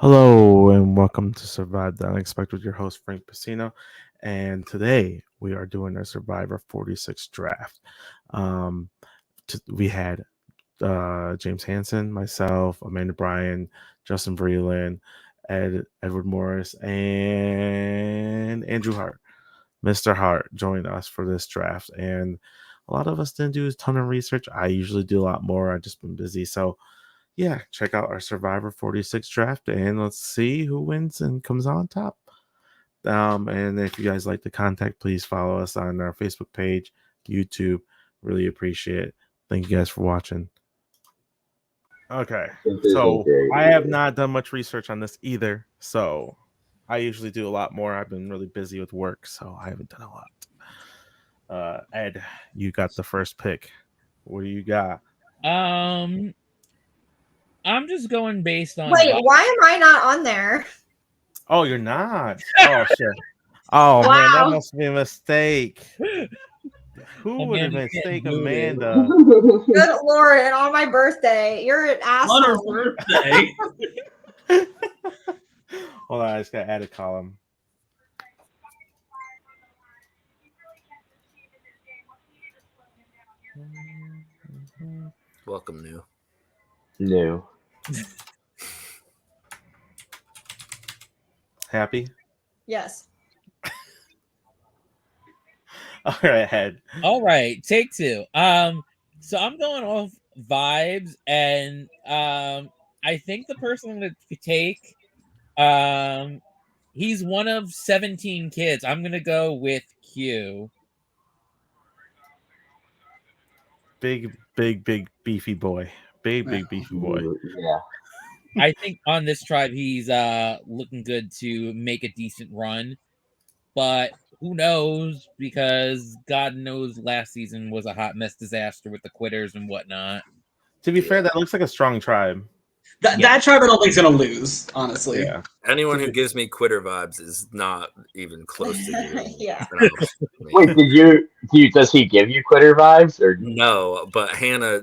Hello and welcome to Survive the Unexpected with your host Frank Pacino. And today we are doing a Survivor 46 draft. Um, we had James Hansen, myself, Amanda Bryan, Justin Vreeland, Edward Morris, and Andrew Hart. Mr. Hart joined us for this draft. And a lot of us didn't do a ton of research. I usually do a lot more. I've just been busy. So yeah, check out our Survivor 46 draft and let's see who wins and comes on top. And if you guys like the contact, please follow us on our Facebook page, YouTube. Really appreciate it. Thank you guys for watching. Okay, so I have not done much research on this either. So I usually do a lot more. I've been really busy with work, so I haven't done a lot. Ed, you got the first pick. What do you got? I'm just going based on. Wait, why am I not on there? Oh, you're not. Oh shit. Oh Wow. man, that must be a mistake. Who would have Amanda mistake getting booted. Amanda? Good Lord, and on my birthday. You're an On her asshole. birthday. Hold on, I just gotta add a column. Welcome, new. Happy? Yes. All right, head. All right, take two. So I'm going off vibes, and I think the person I'm gonna take, he's one of 17 kids. I'm gonna go with Q. Big beefy boy. Big beefy boy. Yeah. I think on this tribe he's looking good to make a decent run, but who knows, because God knows last season was a hot mess disaster with the quitters and whatnot. To be fair, that looks like a strong tribe. That tribe I don't think is gonna lose, honestly. Yeah. Anyone who gives me quitter vibes is not even close to you. Yeah. Wait, does he give you quitter vibes or No, but Hannah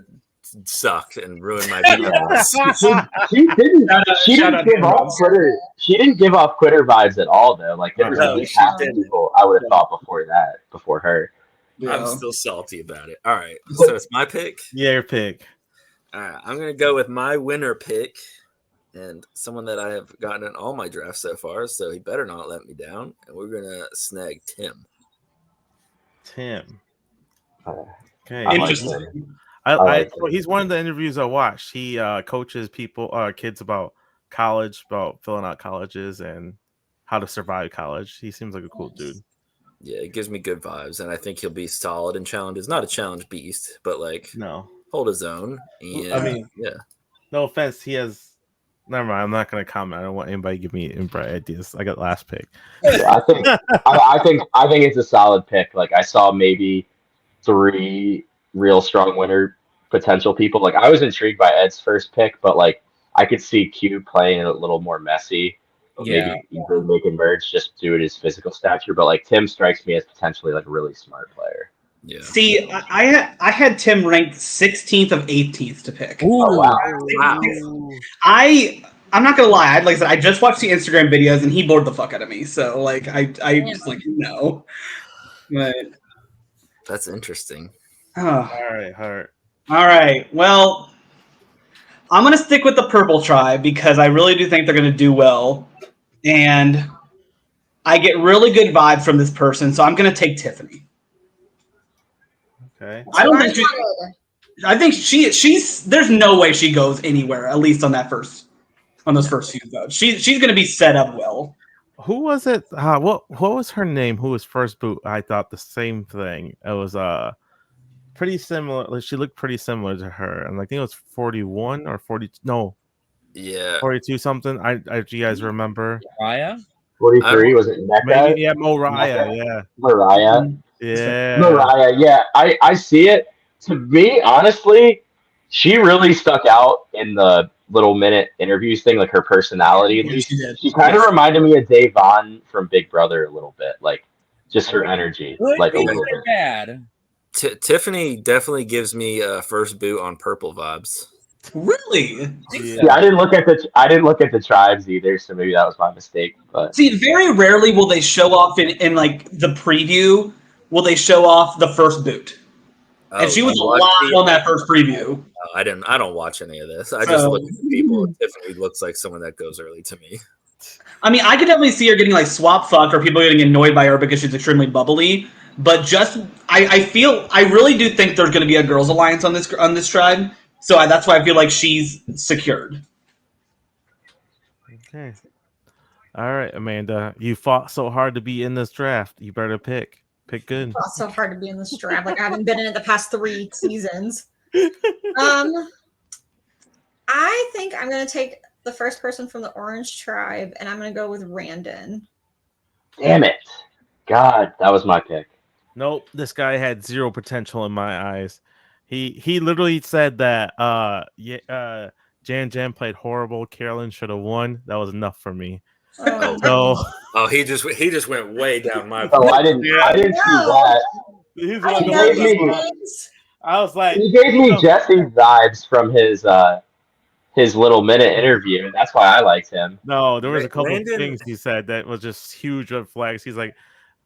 sucked and ruined my Yeah. videos. she didn't Shout out give Hannah. off quitter she didn't give off quitter vibes at all though. Like there was No, at least she half the didn't. people I would have thought before her. Yeah. I'm still salty about it. All right, so it's my pick. Yeah, your pick. All right, I'm gonna go with my winner pick, and someone that I have gotten in all my drafts so far, so he better not let me down. And we're gonna snag Tim. Tim. Uh, Okay. I like Interesting. He's one of the interviews I watched. He coaches kids about college, about filling out colleges and how to survive college. He seems like a cool dude. Yeah, it gives me good vibes, and I think he'll be solid in challenges. Not a challenge beast, but like No. hold his own. And I mean, yeah, no offense, he has. Never mind. I'm not going to comment. I don't want anybody to give me inbred ideas. I got last pick. I think it's a solid pick. Like I saw maybe 3 real strong winner potential people. Like I was intrigued by Ed's first pick, but like I could see Q playing it a little more messy. Yeah. Maybe even making merge just due to his physical stature. But like Tim strikes me as potentially like a really smart player. yeah. See, I had Tim ranked 16th of 18th to pick. Oh wow. I'm not gonna lie. Like I said, I just watched the Instagram videos and he bored the fuck out of me. So like I just like no. But That's interesting. oh. All right, Hart. All right. Well, I'm going to stick with the purple tribe because I really do think they're going to do well. And I get really good vibes from this person, so I'm going to take Tiffany. Okay. I think she's there's no way she goes anywhere, at least on those first few votes. She's going to be set up well. Who was it? What was her name? Who was first boot? I thought the same thing. It was pretty similar. Like, she looked pretty similar to her, and I think it was 41 or 40. No, Yeah. 42 something. Do you guys remember? Raya? 43 was it Mecca? Maybe yeah, Mariah. Yeah, Mariah. yeah. Mariah, yeah. I see it. To me, honestly, she really stuck out in the little minute interviews thing, like her personality. At least. She did. She kind of reminded me of Dave Vaughn from Big Brother a little bit, like just her energy, Good, like a good, little or bit. bad? Tiffany definitely gives me first boot on purple vibes. Really? Yeah, I didn't look at the tribes either, so maybe that was my mistake. But See, very rarely will they show off in like the preview. Will they show off the first boot? And she was you a watched lot the- on that first preview. I don't watch any of this. I just look at the people. Tiffany looks like someone that goes early to me. I mean, I could definitely see her getting like swap fucked or people getting annoyed by her because she's extremely bubbly. But I really do think there's going to be a girls' alliance on this tribe. So that's why I feel like she's secured. Okay. All right, Amanda. You fought so hard to be in this draft. You better pick. Pick good. It's so hard to be in this draft. Like I haven't been in it the past 3 seasons. I think I'm gonna take the first person from the Orange Tribe, and I'm gonna go with Randon. damn it, God, that was my pick. Nope. This guy had zero potential in my eyes. He literally said that Jan Jan played horrible. Carolyn should have won. That was enough for me. So Oh, he just went way down my. Oh, I didn't see that. he's I one of know gave those. these me- names. I was like, He gave me Jesse vibes from his little minute interview, and that's why I liked him. no, there was a couple Brandon- of things he said that was just huge red flags. He's like,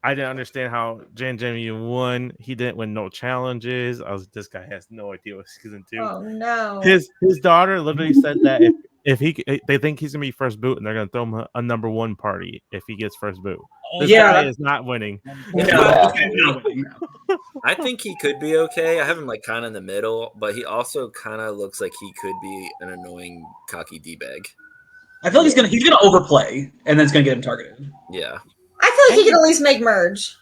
I didn't understand how Jan Jan even won. He didn't win no challenges. I was this guy has no idea what season 2. Oh no. His daughter literally said that if they think he's gonna be first boot and they're gonna throw him a number 1 party if he gets first boot. This Yeah. guy is not winning. Yeah. I think he could be okay. I have him like kind of in the middle, but he also kind of looks like he could be an annoying, cocky d-bag. I feel like he's gonna overplay, and then it's gonna get him targeted. Yeah, I feel like he could at least make merge.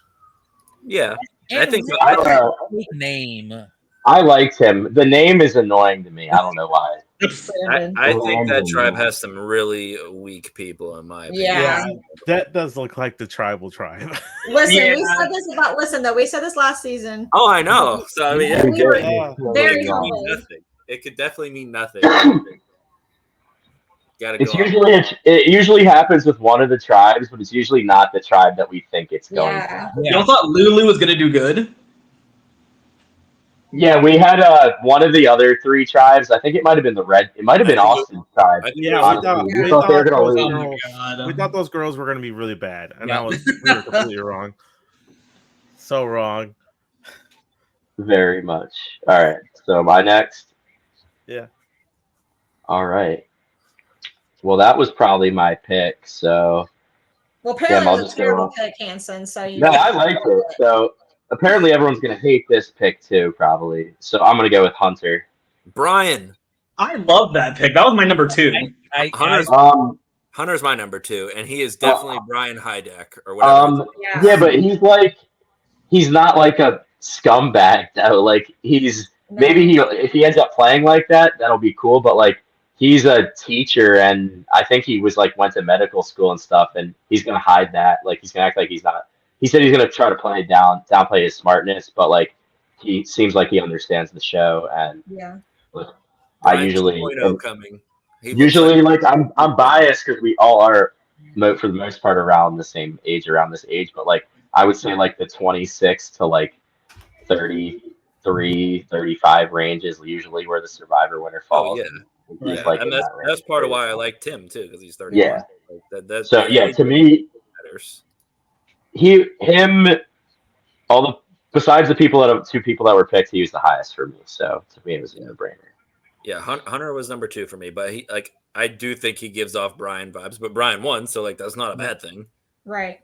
yeah. I And think really I don't know. unique name. I liked him. The name is annoying to me. I don't know why. Brandon. I think that Random. tribe has some really weak people, in my opinion. Yeah. That does look like the tribal tribe. Listen, Yeah. we said this about we said this last season. Oh, I know. So I mean, Yeah, we were very it could humble. mean nothing. It could definitely mean nothing. Gotta It's go. it usually happens with one of the tribes, but it's usually not the tribe that we think it's going to. Yeah. Y'all thought Lulu was gonna do good? Yeah, we had one of the other 3 tribes. I think it might have been it might have been I think Austin's tribe. I think Yeah, Honestly, we we thought thought they were gonna those lose. Oh my girls- god. we thought those girls were gonna be really bad, and Yeah. we were completely wrong. So wrong. Very much. All right. So my next. Yeah. All right. Well, that was probably my pick. So Well, apparently I'll it was a just go terrible on. pick, Hanson. So you no, I liked it. So apparently everyone's gonna hate this pick too, probably. So I'm gonna go with Hunter. Brian. I love that pick. That was my number 2. Hunter's, Hunter's my number 2, and he is definitely Brian Heideck or whatever. Yeah, but he's not like a scumbag though. Like maybe if he ends up playing like that, that'll be cool. But like he's a teacher, and I think he was like went to medical school and stuff, and he's gonna hide that. Like he's gonna act like he's not. He said he's gonna try to downplay his smartness, but like he seems like he understands the show, and Yeah. I Brian usually 2.0 coming. He looks usually like I'm biased because we all are for the most part around this age, but like I would say like the 26 to like 33, 35 range is usually where the survivor winner Oh falls. yeah, He's, like, and in that's that range. that's part of why I like Tim too, because he's 31. Yeah. Like, that So yeah, to me, matters. besides the 2 people that were picked, he was the highest for me. So to me, it was a no-brainer. Yeah, Hunter was number 2 for me, but I do think he gives off Brian vibes, but Brian won, so like that's not a bad thing. Right.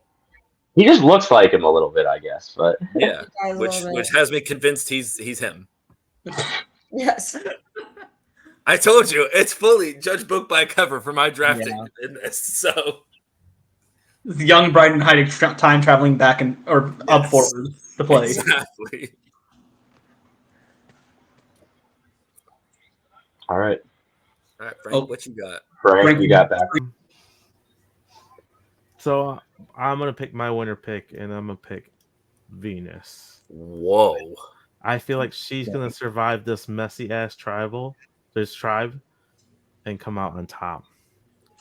He just looks like him a little bit, I guess. But Yeah, Guys, a which little bit. which has me convinced he's him. Yes. I told you it's fully judge book by cover for my drafting in this. So Young Brian Heideck time traveling back or up Yes. forward to play. exactly. all right, All right, Frank, Oh. what you got? Frank, you got back. So I'm gonna pick my winner pick, and I'm gonna pick Venus. Whoa. I feel like she's gonna survive this messy ass tribe, and come out on top.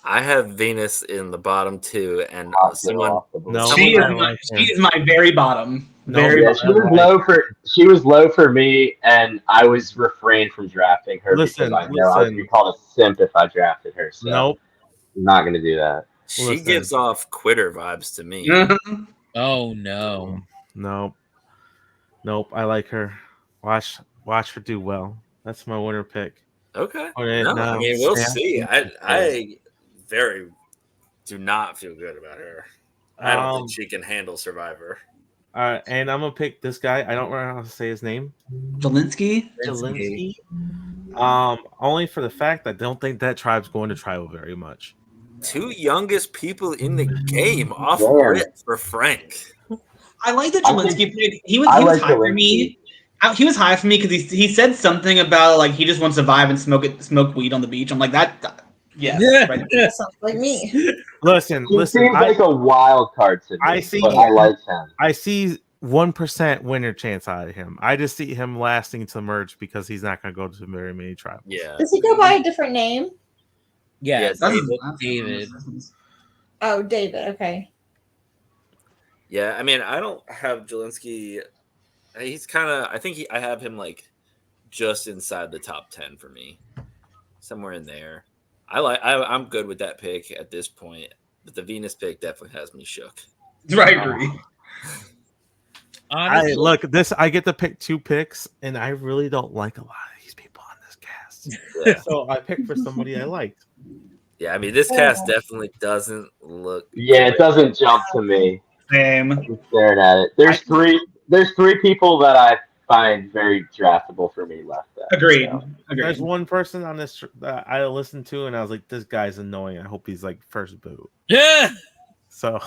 I have Venus in the bottom 2, and Top someone off the board. No. She I is, don't my, like she is my very bottom. Very Yeah, much. she was low for me, and I was refrained from drafting her Listen, because I know I would be called a simp if I drafted her. So Nope. I'm not gonna do that. She Listen. gives off quitter vibes to me. Oh no. Nope. I like her. Watch her do well. That's my winner pick. Okay. Okay, No, I now, mean we'll Sam. see. I very do not feel good about her. I don't think she can handle Survivor. And I'm gonna pick this guy. I don't know how to say his name. Zelensky. Jelinsky. Only for the fact I don't think that tribe's going to tribal very much. Two youngest people in the game off Damn. grid for Frank. I like the I Zelensky pick. He was I high like for me. He was high for me because he said something about like he just wants to vibe and smoke weed on the beach. I'm like that. Yes, Yeah. right. That sounds like me. Listen. He seems like a wild card to me. I see- but I like him. I see 1% winner chance out of him. I just see him lasting to merge because he's not going to go to very many tribals. Yeah. Does he go by a different name? Yeah, That's- David. Oh, David. Okay. Yeah, I mean, I don't have Jelinsky. He's kind of. I think I have him like just inside the top 10 for me, somewhere in there. I'm good with that pick at this point, but the Venus pick definitely has me shook. I agree. Honestly, I get to pick 2 picks, and I really don't like a lot of these people on this cast. Yeah, So I picked for somebody I liked. yeah. I mean, this cast definitely doesn't look. Yeah, it doesn't jump to me. Same. I'm staring at it. There's three people that I find very draftable for me left there. Agreed. So, There's one person on this that I listened to, and I was like, "This guy's annoying. I hope he's like first boot." yeah. So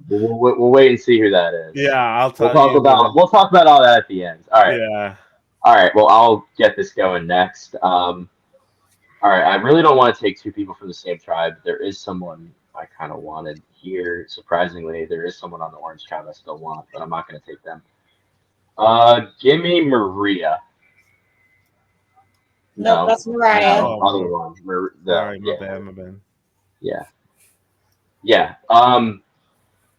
we'll wait and see who that is. yeah, I'll We'll tell talk you. about all that at the end. All right. Yeah. All right. Well, I'll get this going next. All right. I really don't want to take 2 people from the same tribe. There is someone I kind of wanted here. Surprisingly, there is someone on the orange tribe I still want, but I'm not going to take them. Give me Maria. No, that's Mariah. No, other one. Sorry, my bad. Yeah.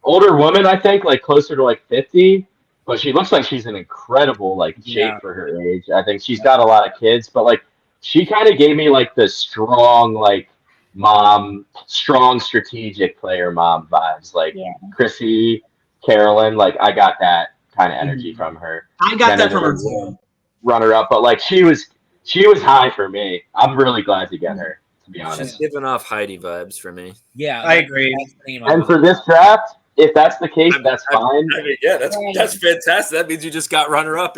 Older woman, I think, like closer to like 50, but she looks like she's in incredible like shape Yeah. for her age. I think she's got a lot of kids, but like she kind of gave me like the strong like mom, strong strategic player mom vibes. Like Yeah. Chrissy, Carolyn, like I got that kind of energy from her. I got that Then from her as a too. runner up, but like she was high for me. I'm really glad to get her, to be She's honest. giving off Heidi vibes for me. Yeah, I agree. that's the name I And was- for this draft, if that's the case, that's fine. I mean, yeah, that's Right. fantastic. That means you just got runner up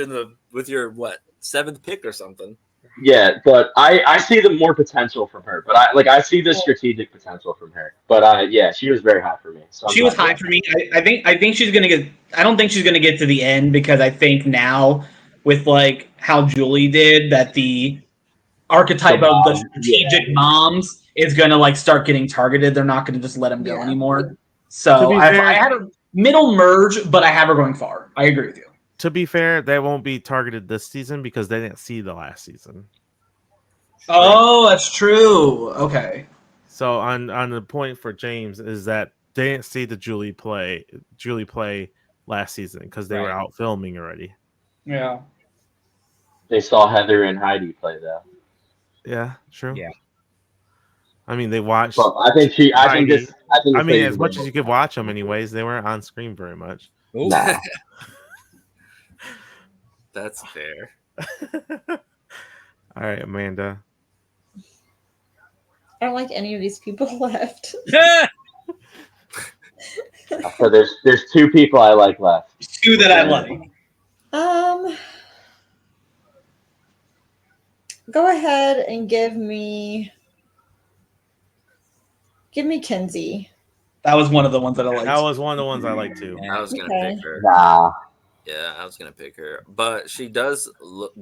with your 7th pick or something. Yeah, but I see the more potential from her. But I see the strategic potential from her. But yeah, she was very high for me. So She was high for me. I think she's gonna get. I don't think she's gonna get to the end because I think now with like how Julie did that the archetype The of the mom, strategic yeah. moms is gonna like start getting targeted. They're not gonna just let them go Yeah. anymore. So To be fair- I had a middle merge, but I have her going far. I agree with you. To be fair, they won't be targeted this season because they didn't see the last season. Oh, that's true. Okay. So on the point for James is that they didn't see the Julie play last season because they were Right. out filming already. Yeah. They saw Heather and Heidi play though. Yeah, true. Yeah. I mean, they watched. But I think I mean, as much as you could watch them, anyways, they weren't on screen very much. Ooh. Nah. That's fair. All right, Amanda. I don't like any of these people left. So there's 2 people I like left. 2 that I like. Go ahead and give me Kinsey. That was one of the ones that I liked. That was one of the ones I like too. I was gonna Okay. pick her. Nah. Yeah, I was gonna pick her, but she does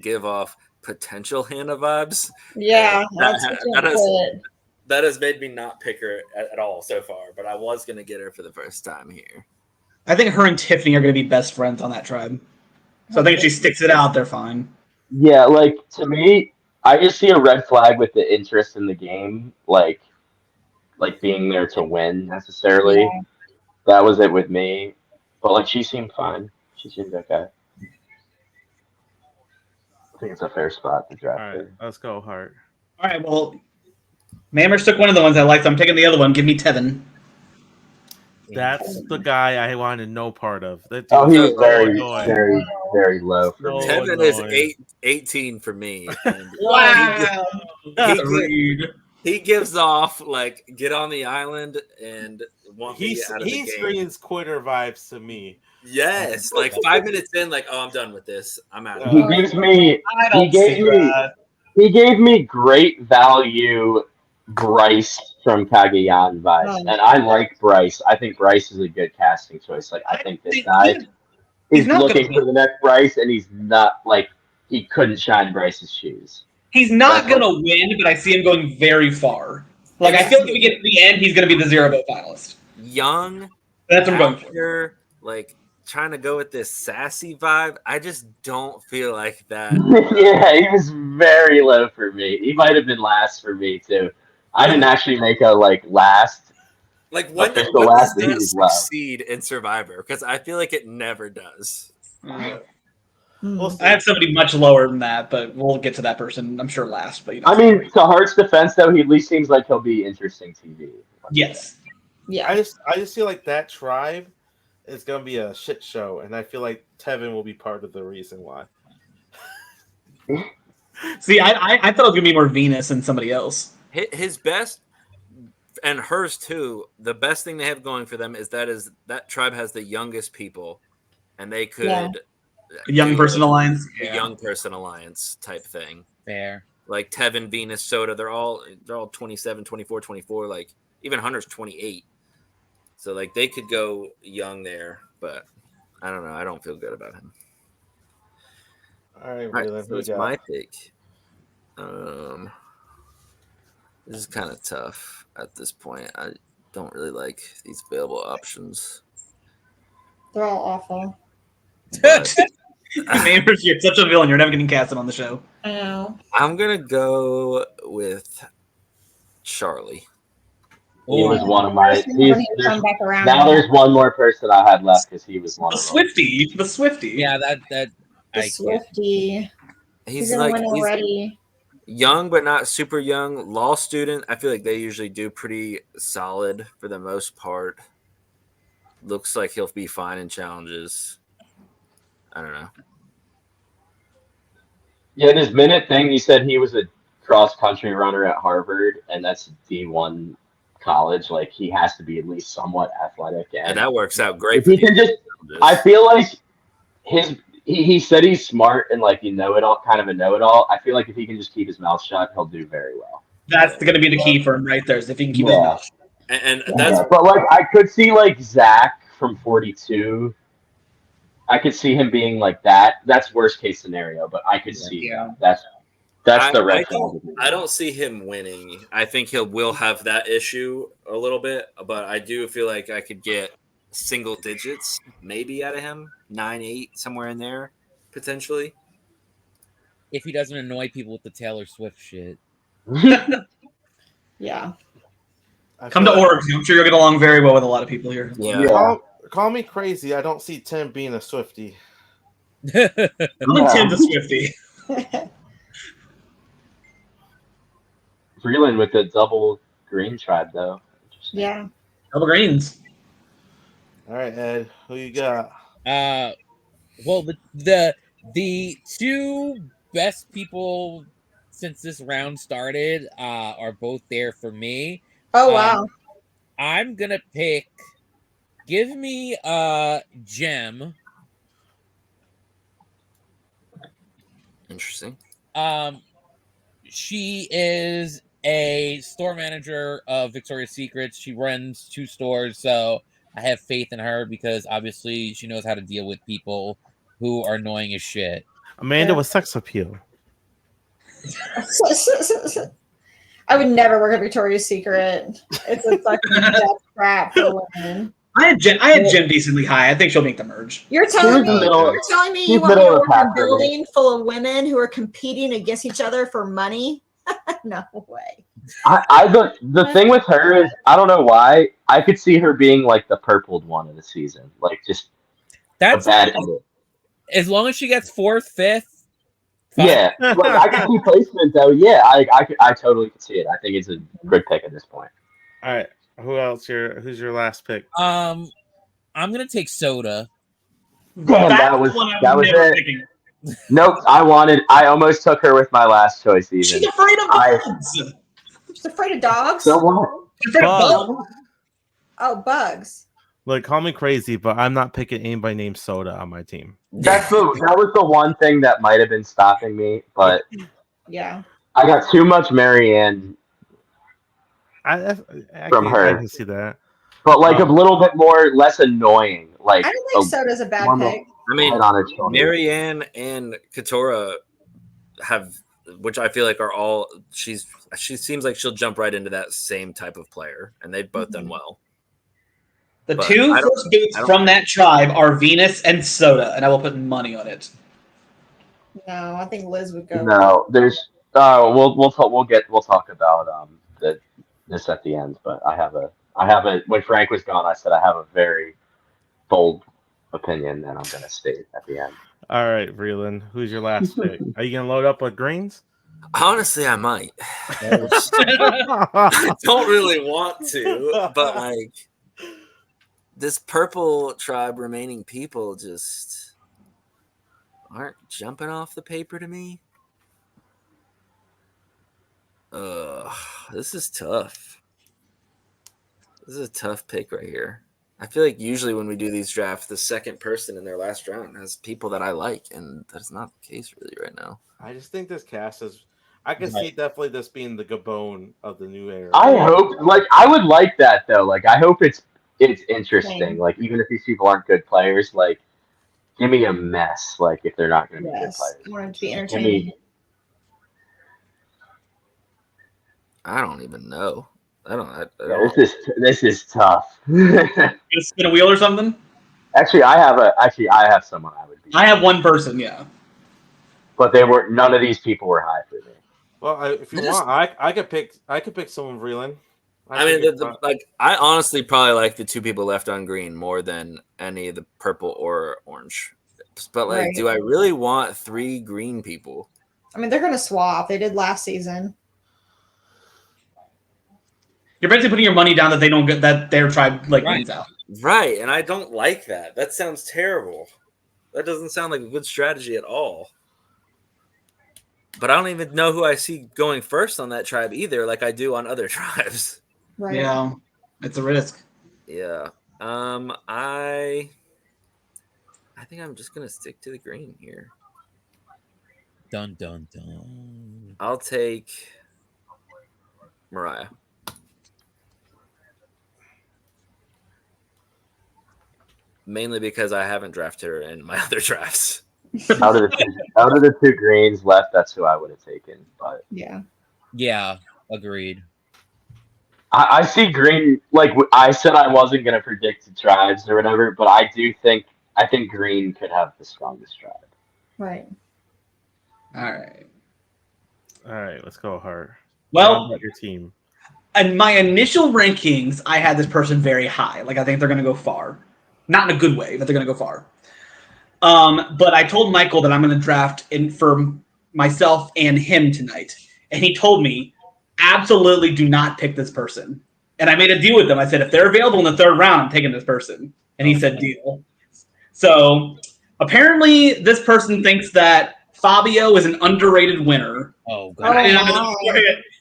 give off potential Hannah vibes. Yeah, That- that's what you that is- put. That has made me not pick her at all so far. But I was gonna get her for the first time here. I think her and Tiffany are going to be best friends on that tribe. So I think if she sticks it out, they're fine. Yeah, like to me, I just see a red flag with the interest in the game, like being there to win necessarily. Yeah. That was it with me. But like she seemed fine. She seems okay. I think it's a fair spot to All draft right, her. let's go, Hart. All right, well, Mammers took one of the ones I liked, so I'm taking the other one. Give me Tevin. That's the guy I wanted no part of. That Oh, dude he is was so very, annoying. very, very low for No. me. Tevin annoying. is 18 for me. And Wow. he, Rude. he gives off like get on the island and want me He out of the game. screams quitter vibes to me. Yes, like 5 minutes in, like I'm done with this. I'm out. He gives me. I He don't gave see me. that. He gave me great value Bryce from Kagayan vibes, Oh. and I like Bryce. I think Bryce is a good casting choice. Like I think this guy He's is not looking gonna- for the next Bryce, and he's not like he couldn't shine Bryce's shoes. He's not That's gonna win, but I see him going very far. Like I feel like if we get to the end, he's gonna be the zero vote finalist. Young, That's what I'm going for. actor, like trying to go with this sassy vibe. I just don't feel like that. Yeah, he was very low for me. He might have been last for me too. I didn't actually make a last. Like when Official does last that name is low. succeed in Survivor? Because I feel like it never does. We'll see. I have somebody much lower than that, but we'll get to that person. I'm sure last, but you know. I mean, to Hart's defense, though, he at least seems like he'll be interesting TV. yes. Yeah. I just feel like that tribe is gonna be a shit show, and I feel like Tevin will be part of the reason why. See, I thought it was gonna be more Venus than somebody else. His best and hers too. The best thing they have going for them is that tribe has the youngest people, and they could Yeah. Young do person alliance. a Yeah. young person alliance type thing. Fair. Like Tevin, Venus, Soda, they're all 27, 24, 24. Like even Hunter's 28. So like they could go young there, but I don't know. I don't feel good about him. All right, All right, Raylan, so who it's you got? my pick. This is kind of tough at this point. I don't really like these available options. They're all awful. But Mammers, you're such a villain. You're never getting casted on the show. I know. I'm gonna go with Charlie. He was one of my. When he come back around. Now there's one more person I had left because he was one The of them. Swifty. The Swifty. Yeah, that the I can't. Swifty. He's He's gonna like win he's already. young but not super young. Law student. I feel like they usually do pretty solid for the most part. Looks like he'll be fine in challenges. I don't know. Yeah, in his minute thing, he said he was a cross country runner at Harvard, and that's D1 college. Like he has to be at least somewhat athletic. And And that works out great. if he can just, challenges. I feel like he said he's smart and like kind of a know-it-all. I feel like if he can just keep his mouth shut, he'll do very well. That's going to be the key for him right there. Is if he can keep his Yeah. mouth shut. and that's Yeah, but like I could see like Zach from 42. I could see him being like that. That's worst case scenario, but I could see Yeah. that's the red I don't see him winning. I think he will have that issue a little bit, but I do feel like I could get single digits maybe out of him, 9, 8, somewhere in there, potentially. If he doesn't annoy people with the Taylor Swift shit. Yeah. I Come to feel like- Oregon. I'm sure you'll get along very well with a lot of people here. Yeah. Call me crazy. I don't see Tim being a Swiftie. I think Tim's a Swifty. Freeland with the double green tribe though. Yeah. Double greens. All right, Ed, who you got? Well, the two best people since this round started are both there for me. Oh wow. I'm gonna pick. Give me Gem. Interesting. She is a store manager of Victoria's Secrets. She runs 2 stores, so I have faith in her because obviously she knows how to deal with people who are annoying as shit. Amanda Yeah. with sex appeal. I would never work at Victoria's Secret. It's a fucking death trap for women. I had Jen decently high. I think she'll make the merge. You're telling me She's middle- you're telling me she's you want me middle to of the work in a pack for me. building full of women who are competing against each other for money? No way. The thing with her is I don't know why I could see her being like the purpled one of the season, like just That's a bad edit. As long as she gets 4th, 5th. fine. Yeah, like I can see placement though. Yeah, I totally can see it. I think it's a good pick at this point. All right. Who else? Who's your last pick? I'm gonna take Soda. Damn, That's that was the one I'm that was never it. picking. Nope, I almost took her with my last choice. Even She's afraid of bugs. She's afraid of dogs. so what? She's afraid of Bugs. bugs. Oh, bugs. Look, call me crazy, but I'm not picking anybody named Soda on my team. That was the one thing that might have been stopping me, but Yeah. I got too much Marianne, I From her. I can see that. but like a little bit less annoying. Like I don't think Soda's a bad normal- pick. I mean, head on her shoulder. Marianne and Katora have, which I feel like are all. She seems like she'll jump right into that same type of player, and they've both done well. The But two I don't- first boots I don't- from that tribe are Venus and Soda, and I will put money on it. No, I think Liz would go. No, there's. We'll talk about this at the end. But I have a. When Frank was gone, I said I have a very bold opinion, and I'm gonna state at the end. All right, Vreeland, who's your last pick? Are you gonna load up with greens? Honestly, I might. I don't really want to, but like this purple tribe remaining people just aren't jumping off the paper to me. This is tough. This is a tough pick right here. I feel like usually when we do these drafts, the second person in their last round has people that I like, and that's not the case really right now. I just think this cast is. I can see definitely this being the Gabon of the new era. I hope, like, I would like that though. Like, I hope it's interesting. Same. Like, even if these people aren't good players, like, give me a mess. Like, if they're not going to be good Yes. players. I want it to be Give entertaining. me, I don't even know. I don't. this is tough. Gonna spin a wheel or something? Actually, I have someone I would be. I have one person, yeah. But none of these people were high for me. Well, if you Just- want, I could pick someone Vreeland. I mean, like I honestly probably like the two people left on green more than any of the purple or orange. But like, Right. do I really want 3 green people? I mean, they're going to swap. They did last season. You're basically putting your money down that they don't get that their tribe like Right. wins out. Right, and I don't like that. That sounds terrible. That doesn't sound like a good strategy at all. But I don't even know who I see going first on that tribe either, like I do on other tribes. Right. Yeah, it's a risk. Yeah. I think I'm just gonna stick to the green here. Dun dun dun. I'll take Mariah. Mainly because I haven't drafted her in my other drafts. Out of the two greens left, that's who I would have taken. But Yeah. Yeah, agreed. I see green. Like I said, I wasn't going to predict the tribes or whatever, but I think green could have the strongest tribe. Right. All right. All right, let's go hard. Well, About your team. in my initial rankings, I had this person very high. Like I think they're going to go far, not in a good way, but they're going to go far. But I told Michael that I'm going to draft in for myself and him tonight, and he told me, absolutely do not pick this person. And I made a deal with him. I said, if they're available in the 3rd round, I'm taking this person. And he said, deal. So apparently, this person thinks that Fabio is an underrated winner. Oh Oh, god. And I'm wow.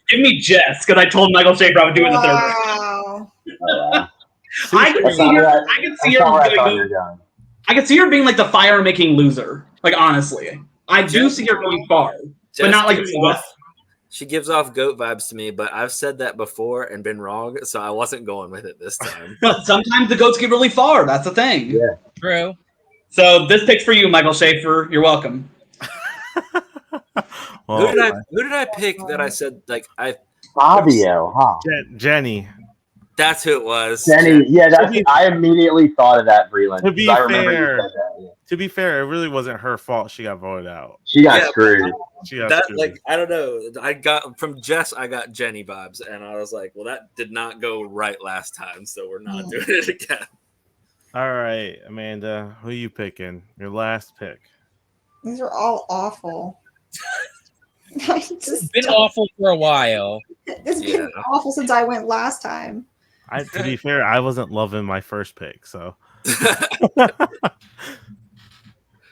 give me Jess, because I told Michael Schaefer I would do it in the 3rd round. Wow. I can That's see not her. where I can That's see not where I her. thought you were going. I can see her being like the fire-making loser. Like honestly, I do Jess- see her going far, but not like gives off- she gives off goat vibes to me, but I've said that before and been wrong, so I wasn't going with it this time. But sometimes the goats get really far. That's the thing. Yeah. True. So this pick's for you, Michael Schaefer. You're welcome. Well, Who did I pick that I said like Fabio, huh? Jenny. that's who it was. Jenny, yeah, I immediately thought of that, Breland. To be 'cause I remember fair- you said that. Yeah. To be fair, it really wasn't her fault. She got voted out. She got Yeah, screwed. She got That screwed. like I don't know. I got from Jess. I got Jenny vibes, and I was like, "Well, that did not go right last time, so we're not doing it again." All right, Amanda, who you picking? Your last pick. These are all awful. I It's just been awful for a while. It's been Yeah. awful since I went last time. To be fair, I wasn't loving my first pick, so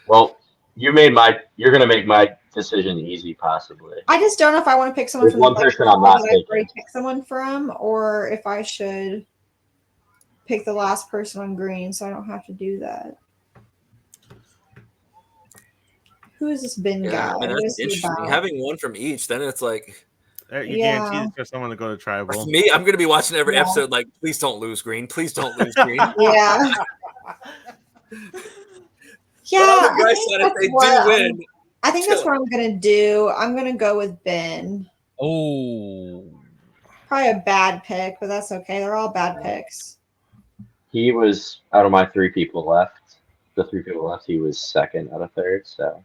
Well, you're gonna make my decision easy, possibly. I just don't know if I want to pick someone There's from one the person I'm not that I've taking. already picked someone from, or if I should pick the last person on green, so I don't have to do that. Who is this Ben guy? Yeah, I mean, What that's is he interesting. about? Having one from each, then it's like you Yeah. guaranteed for someone to go to tribal. me. I'm gonna be watching every Yeah. episode. Like, please don't lose green. Please don't lose green. Yeah. Yeah. But on the I bright think side, if that's they do what win, I think that's what I'm gonna do. I'm gonna go with Ben. Oh, Probably a bad pick, but that's okay. They're all bad picks. He was out of my 3 people left. The 3 people left, he was second out of third. So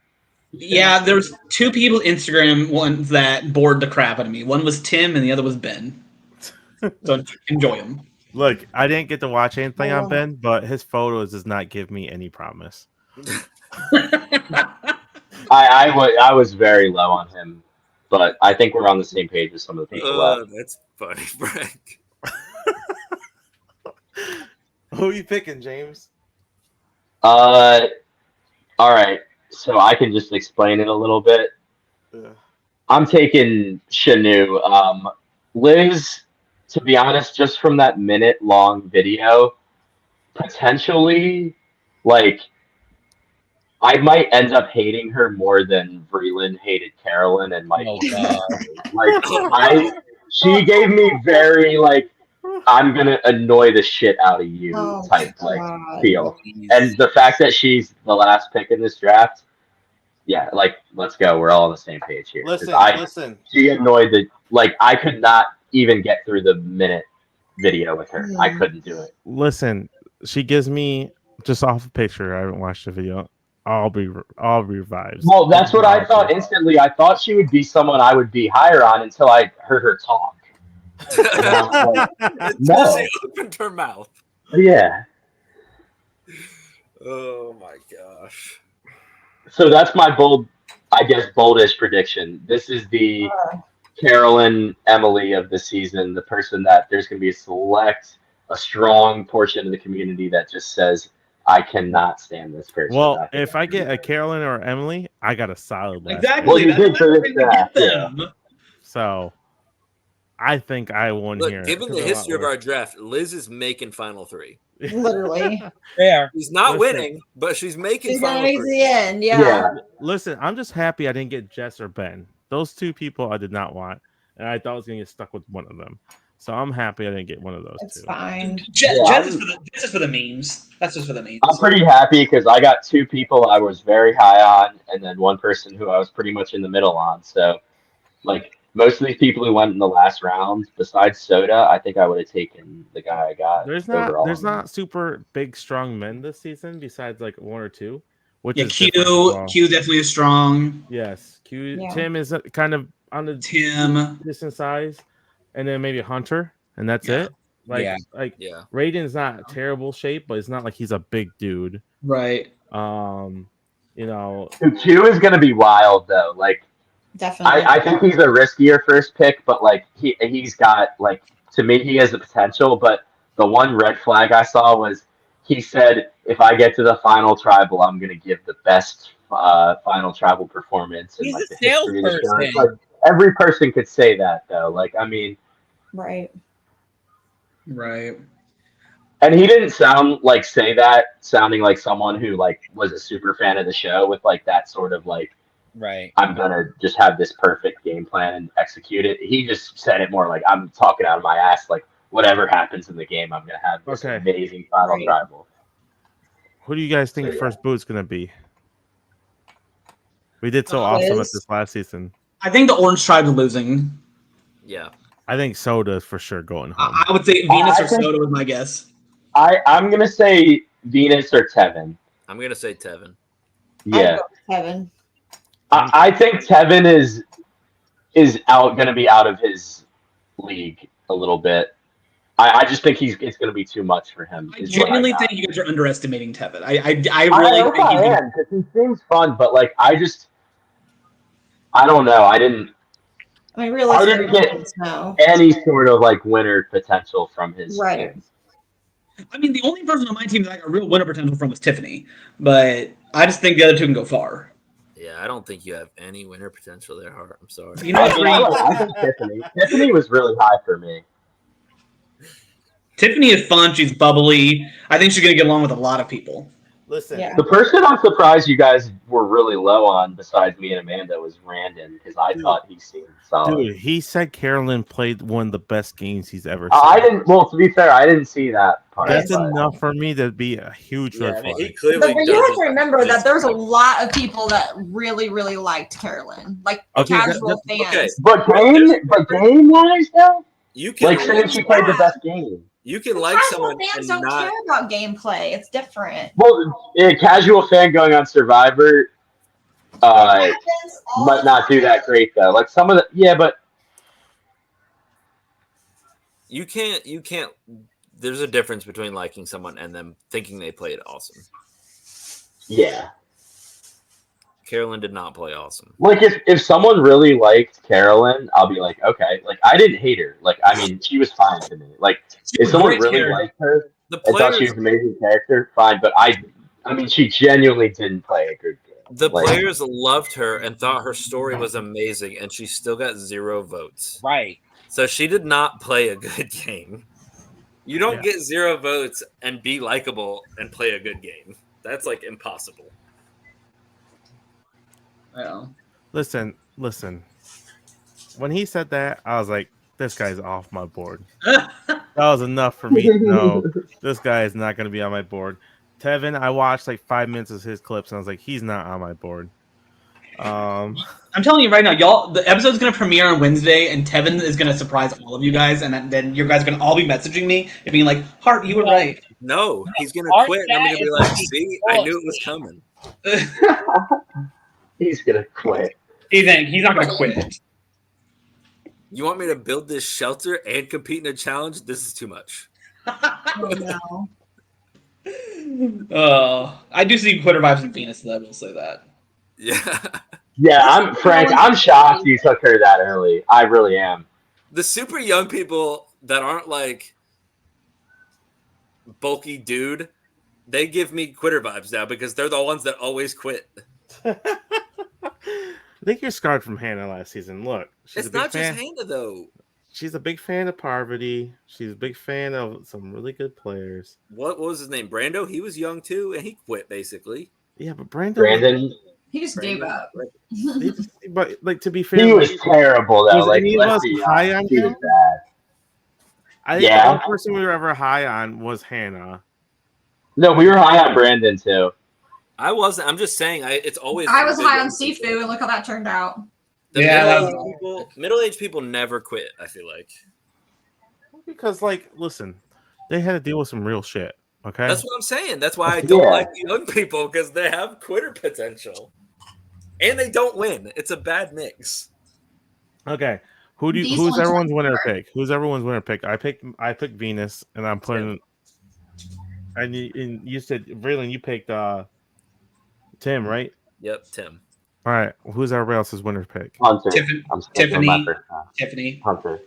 Yeah, there was 2 people Instagram ones that bored the crap out of me. One was Tim, and the other was Ben. So enjoy them. Look, I didn't get to watch anything Oh. on Ben, but his photos does not give me any promise. I was very low on him, but I think we're on the same page with some of the people left. that's funny, Frank. Who are you picking, James? All right, so I can just explain it a little bit. I'm taking Shanu. Liz, to be honest, just from that minute-long video, potentially, like, I might end up hating her more than Vreeland hated Carolyn and Mike. oh God. Like, she gave me very, like, I'm gonna annoy the shit out of you Oh, type, like, God. feel. And the fact that she's the last pick in this draft, yeah, like, let's go. We're all on the same page here. 'Cause Listen. she annoyed the, like, I could not even get through the minute video with her. I couldn't do it. Listen, she gives me just off a picture. I haven't watched the video. I'll be vibes. Well, that's what I thought instantly. I thought she would be someone I would be higher on until I heard her talk. And I was like, Until no. she opened her mouth. Yeah. Oh my gosh. So that's my boldish prediction. This is the Carolyn Emily of the season, the person that there's going to be a strong portion of the community that just says, I cannot stand this person. Well, if I get a Carolyn or Emily, I got a solid last pick. Exactly. Well, you That's did what for I'm this trying to draft, get yeah. them. So I think I won Look, here. given the because history of lot our draft, Liz is making final 3. Literally. Fair. She's not Listen. winning, but she's making She's gonna final make it to 3. the end. Yeah. Yeah. Listen, I'm just happy I didn't get Jess or Ben. Those 2 people I did not want, and I thought I was going to get stuck with one of them. So I'm happy I didn't get one of those It's 2. fine. Jess Yeah, is for the memes. That's just for the memes. I'm pretty happy because I got 2 people I was very high on, and then one person who I was pretty much in the middle on. So, like, most of these people who went in the last round, besides Soda, I think I would have taken the guy I got. There's overall. not super big strong men this season besides like 1 or 2, which Yeah, is different as well. Q definitely is strong. Yes, Q. Yeah. Tim is kind of on the Tim. decent size, and then maybe Hunter, and that's Yeah. it. Like, Yeah. Yeah. Raiden's not terrible shape, but it's not like he's a big dude. Right. You know, Q is going to be wild, though. Like, Definitely. I think he's a riskier first pick, but, like, he's got, like, to me, he has the potential. But the one red flag I saw was he said, if I get to the final tribal, I'm going to give the best final tribal performance. In, He's like, a the history of the show. salesperson. Like, every person could say that, though. Like, I mean, Right. Right. and he didn't sounding like someone who, like, was a super fan of the show with, like, that sort of, like, Right. I'm gonna just have this perfect game plan and execute it. He just said it more like I'm talking out of my ass. Like, whatever happens in the game, I'm gonna have this Okay. amazing final Right. tribal. who do you guys think So, yeah. first boot's gonna be? We did so awesome at Liz. this last season. I think the Orange Tribe's losing. Yeah. I think Soda is for sure going home. I would say Venus I or think- Soda was my guess. I'm gonna say Venus or Tevin. I'm gonna say Tevin. Yeah, Kevin. I think Tevin is gonna be out of his league a little bit. I just think it's going to be too much for him. I is what genuinely got. think you guys are underestimating Tevin. I I really hope think I am because he seems fun, but like I don't know. I didn't I mean, realistically, get no. any sort of like winner potential from his Right. game. I mean, the only person on my team that I got real winner potential from was Tiffany, but I just think the other two can go far. Yeah, I don't think you have any winner potential there, Hart. I'm sorry. You know what, I think Tiffany. Tiffany was really high for me. Tiffany is fun. She's bubbly. I think she's gonna get along with a lot of people. Listen, Yeah. The person I'm surprised you guys were really low on, besides me and Amanda, was Randon because I thought he seemed solid. dude, he said Carolyn played one of the best games he's ever seen. I didn't. Well, to be fair, I didn't see that part. That's but- enough for me to be a huge Yeah, red I mean, flag. he clearly But you have doesn't to remember that there's a listen. lot of people that really, really liked Carolyn, like Okay, casual fans. okay. But game wise though, You can like saying she played the best game. You can But like casual someone fans and don't not. care about gameplay. It's different. Well, a casual fan going on Survivor Happens all might the not do time. that great though. Like some of the but You can't. There's a difference between liking someone and them thinking they played awesome. yeah. Carolyn did not play awesome. Like if someone really liked Carolyn, I'll be like, okay. Like I didn't hate her. Like I mean, she was fine to me. Like if someone really liked her The and thought she players, was an amazing character, fine. But I mean, she genuinely didn't play a good game. the Like, players loved her and thought her story was amazing, and she still got 0 votes. Right. So she did not play a good game. You don't Yeah. get 0 votes and be likable and play a good game. That's like impossible. Well, Listen. When he said that, I was like, this guy's off my board. uh, That was enough for me to know this guy is not going to be on my board. Tevin, I watched like 5 minutes of his clips, and I was like, he's not on my board. I'm telling you right now, y'all. The episode's gonna premiere on Wednesday, and Tevin is gonna surprise all of you guys, and then you guys are gonna all be messaging me and being like, "Hart, you were right." No, he's gonna Art quit, and I'm gonna be is like, fucking "See, I knew it was coming." he's gonna quit. He's not gonna quit. You want me to build this shelter and compete in a challenge? This is too much. Oh, no. I do see quitter vibes in Venus, though. I will say that. Yeah, Yeah, I'm Frank. I'm shocked you took her that early. I really am. the super young people that aren't like bulky dude, they give me quitter vibes now because they're the ones that always quit. I think you're scarred from Hannah last season. Look, she's It's a big not fan. just Hannah though. She's a big fan of Parvati. She's a big fan of some really good players. What was his name? Brando. He was young too, and he quit basically. Yeah, but Brandon, Brandon, He just gave Brandon, up. but like to be fair, he was terrible though. Was Like any of let's us be high honest, on he was him? bad. I think Yeah. the only person we were ever high on was Hannah. No, we were high on Brandon too. I wasn't. I'm just saying. It's always. I was the high on young people. Sifu, and look how that turned out. The Yeah, that middle-aged people never quit. I feel like Because, like, listen, they had to deal with some real shit. Okay, that's what I'm saying. That's why I don't Yeah. like the young people because they have quitter potential, and they don't win. It's a bad mix. okay. These Who's ones everyone's are winner hard. pick? Who's everyone's winner pick? I picked Venus, and I'm putting. And you said Braylon, you picked Tim, right? Yep, Tim. All right. Who's everybody else's winner pick? Hunter. Tiffany. I'm sticking with my first time. Tiffany. Hunter.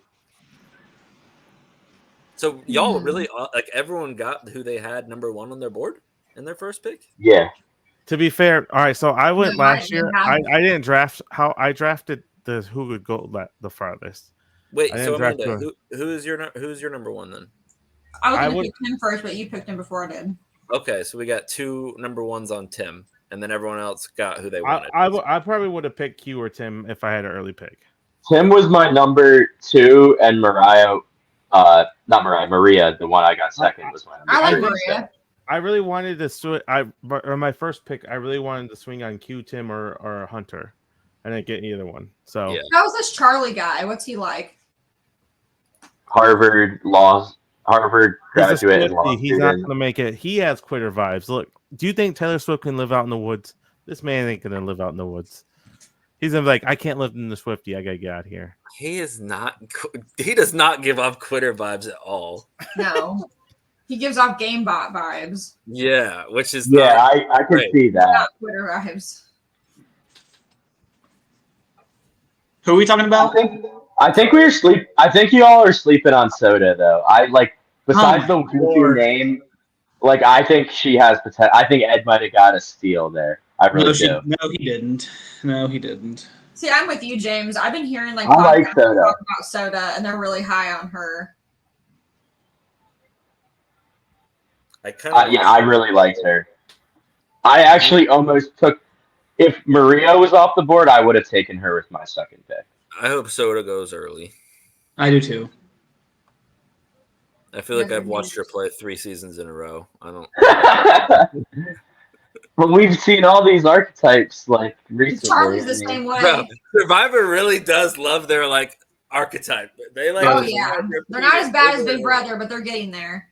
So y'all really like everyone got who they had number 1 on their board in their first pick. Yeah. To be fair, all right. So I went Yeah, last I year. didn't have- I didn't draft how I drafted the who would go the farthest. Wait, I so didn't draft Amanda, who's your number 1 then? I was I going to would- pick him first, but you picked him before I did. Okay, so we got 2 number 1s on Tim, and then everyone else got who they I wanted. I probably would have picked Q or Tim if I had an early pick. Tim was my number 2, and Maria, the one I got second, was my number I like 3. Maria. I really wanted to swing. Or my first pick, I really wanted to swing on Q, Tim, or Hunter. I didn't get either one. So Yeah. How's this Charlie guy? What's he like? Harvard graduate and law He's not student. going to make it. He has quitter vibes. Look, do you think Taylor Swift can live out in the woods? This man ain't going to live out in the woods. He's gonna be like, I can't live in the Swifty. I gotta get out of here. He is not. He does not give off quitter vibes at all. No. He gives off game bot vibes, Yeah, which is Yeah, not I can great. see that. not Twitter vibes. Who are we talking about? I think you all are sleeping on Soda though. Besides Oh the my goofy Lord. name, like I think she has potential. I think Ed might have got a steal there. I really do. No, he didn't. No, he didn't. See, I'm with you, James. I've been hearing like I like podcasts Soda. talk about Soda, and they're really high on her. I kind of Yeah, I really liked her. I actually almost took. If Maria was off the board, I would have taken her with my second pick. I hope Soda goes early. I do too. I feel like Never I've watched her knew. play 3 seasons in a row. I don't. But we've seen all these archetypes like recently. Charlie's the I mean, same way. Bro, Survivor really does love their like archetype. They like. Oh yeah, they're not as bad as Big Brother, but they're getting there.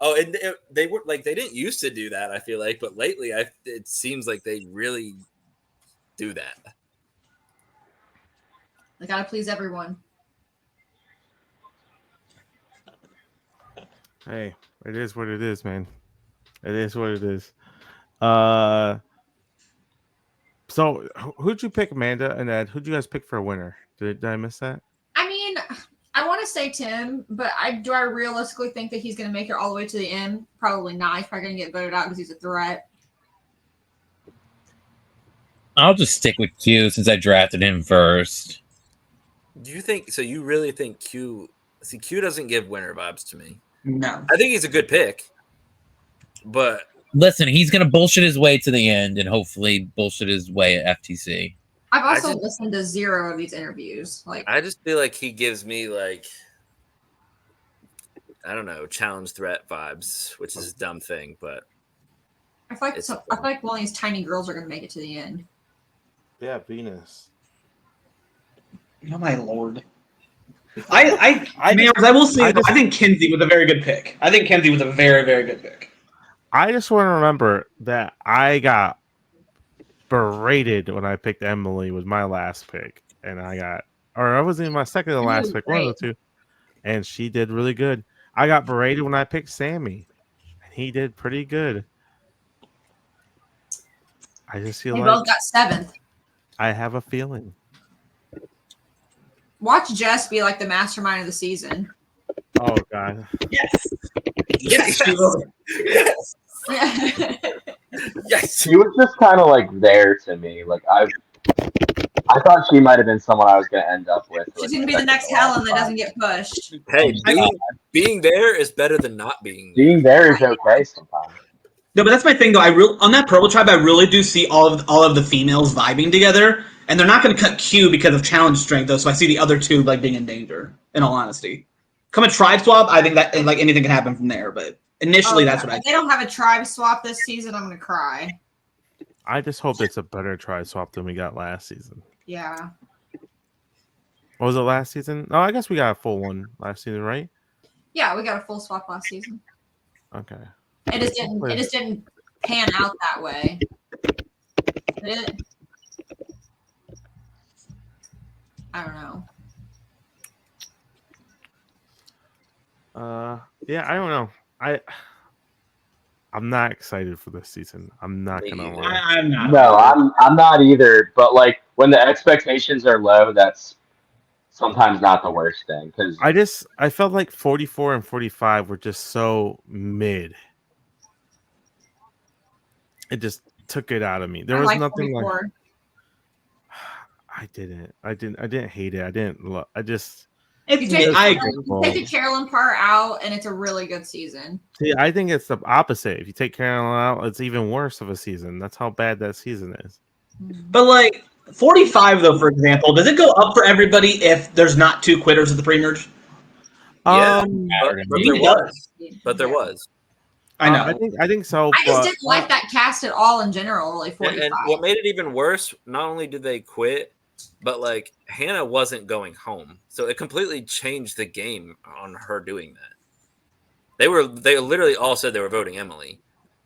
Oh, and they were like they didn't used to do that. I feel like, but lately, it seems like they really do that. They gotta please everyone. Hey, it is what it is, man. It is what it is. So who'd you pick, Amanda and Ed? Who'd you guys pick for a winner? Did I miss that? I mean, I want to say Tim, but do I realistically think that he's going to make it all the way to the end? Probably not. He's probably going to get voted out because he's a threat. I'll just stick with Q since I drafted him first. Do you think so? You really think Q? See, Q doesn't give winner vibes to me. No. I think he's a good pick, but Listen, he's gonna bullshit his way to the end and hopefully bullshit his way at FTC. I've I also just- listened to 0 of these interviews. Like, I just feel like he gives me like I don't know, challenge threat vibes, which is a dumb thing, but I feel like it's- I feel like one of these tiny girls are going to make it to the end. Yeah, Venus. Oh my Lord. I just- will say I though, just- I think Kinsey was a very good pick. I think Kinsey was a very, very good pick. I just want to remember that I got berated when I picked Emily with my last pick, and I wasn't even my second to You last did pick, one of the two, and she did really good. I got berated when I picked Sammy, and he did pretty good. I just feel They like both got 7th. I have a feeling. Watch Jess be like the mastermind of the season. Oh God, Yes. Yes, she will. yes, yes. she was just kind of like there to me. Like I thought she might have been someone I was going to end up with. She's going to be the next Helen that doesn't get pushed. Hey, being there is better than not being there. Being there is okay sometimes. No, but that's my thing though. On that Purple Tribe, I really do see all of the females vibing together, and they're not going to cut Q because of challenge strength though. So I see the other two like being in danger. In all honesty, come a tribe swap, I think that like anything can happen from there. But initially, that's what I If they don't have a tribe swap this season, I'm going to cry. I just hope it's a better try swap than we got last season. Yeah. What was it last season? Oh, I guess we got a full one last season, right? Yeah, we got a full swap last season. Okay. It just didn't pan out that way. Did it? I don't know. Yeah, I don't know. I'm not excited for this season. I'm not Me gonna either. lie. I'm not. No, I'm not either. But like when the expectations are low, that's sometimes not the worst thing. Because I felt like 44 and 45 were just so mid. It just took it out of me. There I was like nothing 44. like I didn't hate it. I didn't I just It's You take, I you agree. take the Carolyn part out, and it's a really good season. see. I think it's the opposite. If you take Carolyn out, it's even worse of a season. That's how bad that season is. But like 45 though, for example, does it go up for everybody if there's not 2 quitters at the pre-merge? Yeah. Mattered to But me. there Yeah. was. But there was. I know. I think so. I just but- didn't like that cast at all in general. Really, And 45. what made it even worse, not only did they quit, but like Hannah wasn't going home. So it completely changed the game on her doing that. They literally all said they were voting Emily.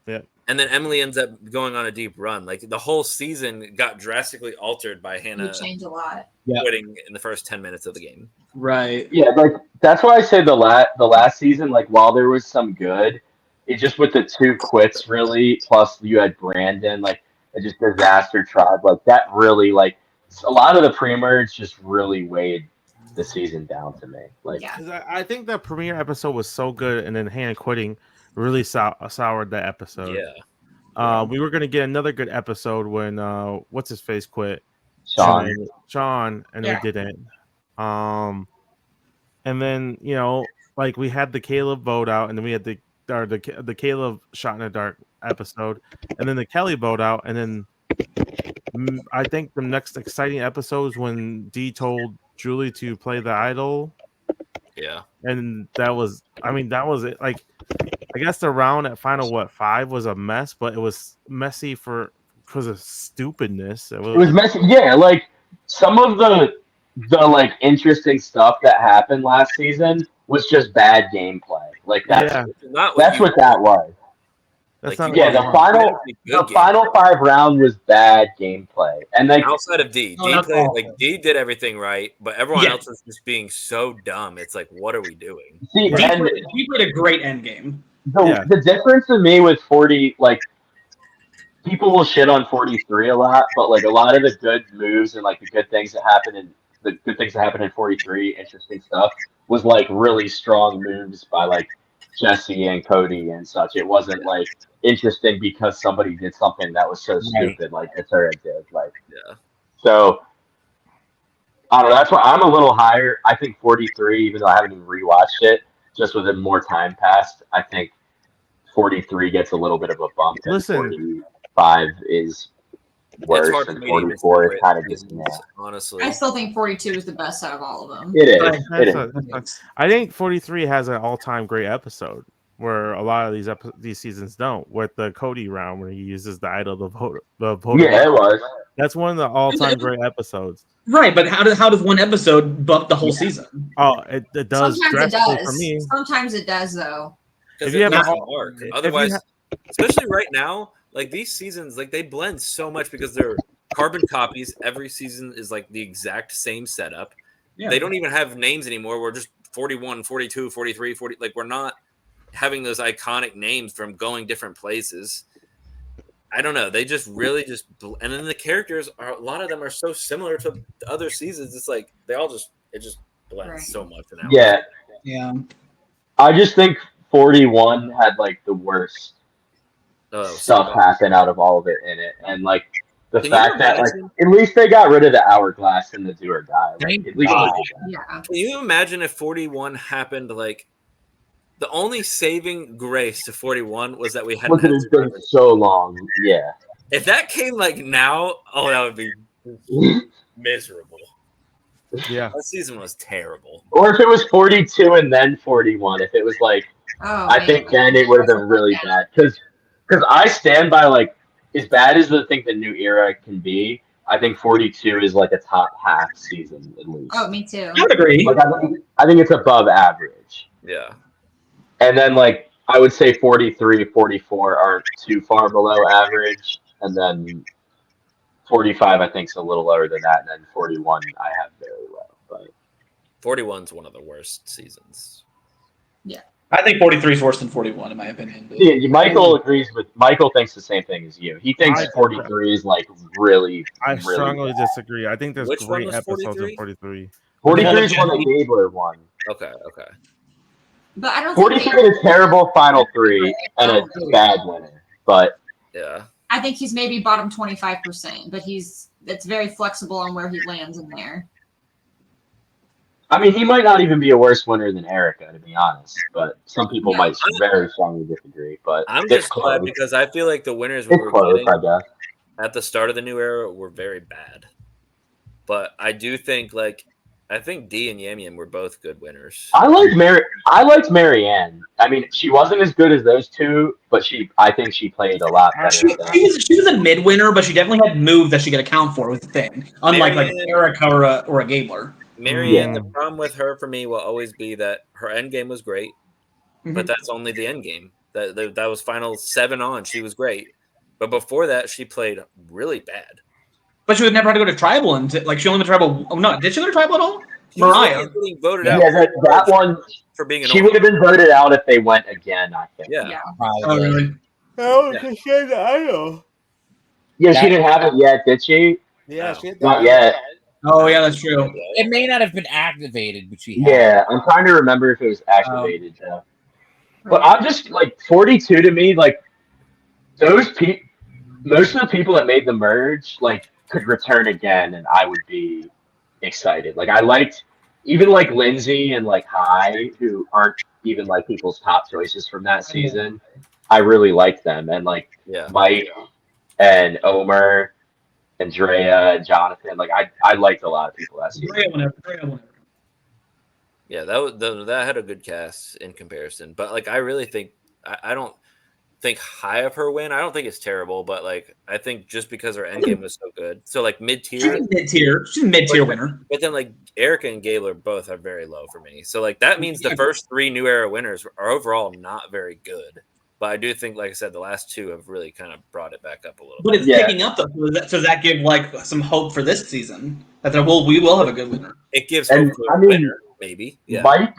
Yeah. And then Emily ends up going on a deep run. Like the whole season got drastically altered by It Hannah would change a lot. quitting in the first 10 minutes of the game. Right. Yeah, like that's why I say the last season, like while there was some good, it just with the 2 quits really, plus you had Brandon, like it just disaster tribe, like that really like a lot of the pre-merge just really weighed the season down to me. Like Yeah. 'Cause I think the premiere episode was so good, and then Hannah quitting really soured that episode. Yeah. We were gonna get another good episode when what's his face quit, Sean. and Yeah. we didn't. And then like we had the Caleb vote out, and then we had the Caleb shot in the dark episode, and then the Kelly vote out, and then I think the next exciting episode is when Dee told Julie to play the idol. Yeah. And that was it. Like, I guess the round at final 5 was a mess, but it was messy because of stupidness. It was messy. Yeah, like some of the like interesting stuff that happened last season was just bad gameplay. Like that's what that was. That's like, not Yeah, the final 5 round was bad gameplay, and like outside of D, Oh, that's awful. D did everything right, but everyone Yeah. else was just being so dumb. It's like, what are we doing? see, He and played a great end game. the difference to me with 40, like people will shit on 43 a lot, but like a lot of the good moves and like the good things that happened in 43, interesting stuff was like really strong moves by like Jesse and Cody and such. It wasn't like interesting because somebody did something that was so stupid like Katura did. Like, Yeah. so I don't know. That's why I'm a little higher. I think 43, even though I haven't even rewatched it, just with more time passed, I think 43 gets a little bit of a bump. And Listen. 45 is worse, hard for and me to even 44 is separate kind of the just seasons, meh. honestly. I still think 42 is the best out of all of them. It is. Right. It is. That's fine. I think 43 has an all-time great episode where a lot of these seasons don't. With the Cody round where he uses the idol, the voter. Yeah, it was. That's one of the all-time great episodes. Right, but how does one episode bump the whole season? Oh, it does Sometimes it drastically for me. does. Sometimes it does, though. Because If you it have doesn't a- work. if you Otherwise, especially right now, like these seasons, like they blend so much because they're carbon copies. Every season is like the exact same setup. Yeah. They don't even have names anymore. We're just 41, 42, 43, 40. Like we're not having those iconic names from going different places. I don't know. They just really and then the characters are, a lot of them are so similar to the other seasons. It's like it just blends Right. so much. Now. Yeah, Yeah. I just think 41 had like the worst stuff happen out of all of it in it, and like the Can you fact that like imagine- at least they got rid of the hourglass and the do or die. Like, Thank at least God. they did that. Yeah. Can you imagine if 41 happened? Like the only saving grace to 41 was that we had. Look at it's been so long. Yeah. If that came like now, oh, that would be miserable. Yeah. That season was terrible. Or if it was 42 and then 41, if it was like, Oh, I think then it would have been really bad. Because I stand by, like, as bad as I think the new era can be, I think 42 is like a top half season at least. Oh, me too. I would agree. Like, I think it's above average. Yeah. And then, like, I would say 43, 44 aren't too far below average. And then 45, I think, is a little lower than that. And then 41, I have very low. But 41's one of the worst seasons. I think 43 is worse than 41, in my opinion. But yeah, Michael thinks the same thing as you. He thinks I- 43 is like really, I really strongly bad. disagree. I think there's Which one great was episodes 43? in 43. 43 is one of the Gabler one. Okay. But I don't 43 think is a terrible final 3 and a bad winner. But Yeah. I think he's maybe bottom 25%, but it's very flexible on where he lands in there. I mean, he might not even be a worse winner than Erica, to be honest. But some people Yeah. might very strongly disagree. But I'm it's just glad close. because I feel like the winners we It's were close, getting I guess. at the start of the new era were very bad. But I do think I think D and Yam Yam were both good winners. I liked Marianne. I mean, she wasn't as good as those two, but I think she played a lot better. she was a mid winner, but she definitely had moves that she could account for, was the thing. Unlike like Marianne- Erica or a Gabler. Marianne, Yeah. the problem with her for me will always be that her end game was great, but that's only the end game. That was final 7 on. She was great, but before that, she played really bad. But she would never had to go to tribal, and like she only went to tribal. Oh no, did she go to tribal at all? She was Mariah. getting voted Yeah, out that one. for being She annoying. would have been voted out if they went again, I think. Yeah. Oh, Probably. really? Oh, Yeah. she had the idol. Yeah, That- she didn't have it yet, did she? Yeah, No. she had the Not idol. yet. Oh, yeah, that's true. It may not have been activated, but she had. Yeah, I'm trying to remember if it was activated. But I'm just like 42 to me, like those people. Most of the people that made the merge like could return again, and I would be excited. Like I liked even like Lindsay and like High, who aren't even like people's top choices from that season. I really liked them, and like Yeah. Mike and Omer and Drea and Jonathan. Like I liked a lot of people that season. Drea whenever. Yeah, that had a good cast in comparison. But like I really think I don't think high of her win. I don't think it's terrible, but like I think just because her end game was so good. So like mid-tier. She's mid-tier. She's a mid-tier winner. But then like Erica and Gabler both are very low for me. So like that means the first 3 new era winners are overall not very good. But I do think, like I said, the last 2 have really kind of brought it back up a little But bit. it's Yeah. picking up though. So does that give like some hope for this season? That we will have a good winner. It gives And, hope to I a mean, winner, maybe. Yeah. Mike,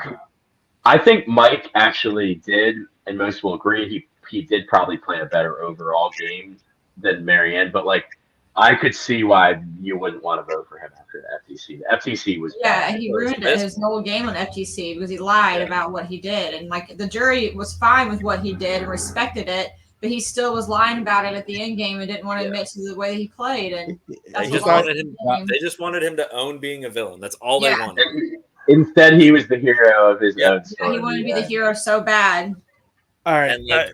I think Mike actually did, and most will agree, he did probably play a better overall game than Marianne, but like I could see why you wouldn't want to vote for him after the FTC. The FTC was Yeah, bad. he ruined his whole game on FTC because he lied about what he did, and like the jury was fine with what he did and respected it, but he still was lying about it at the end game and didn't want to admit to the way that he played. And that's They just, what wanted him, lost the game. they just wanted him to own being a villain. That's all they Yeah. wanted. Instead, he was the hero of his Yeah. own Yeah, story. he wanted to be the hero so bad. All right. And like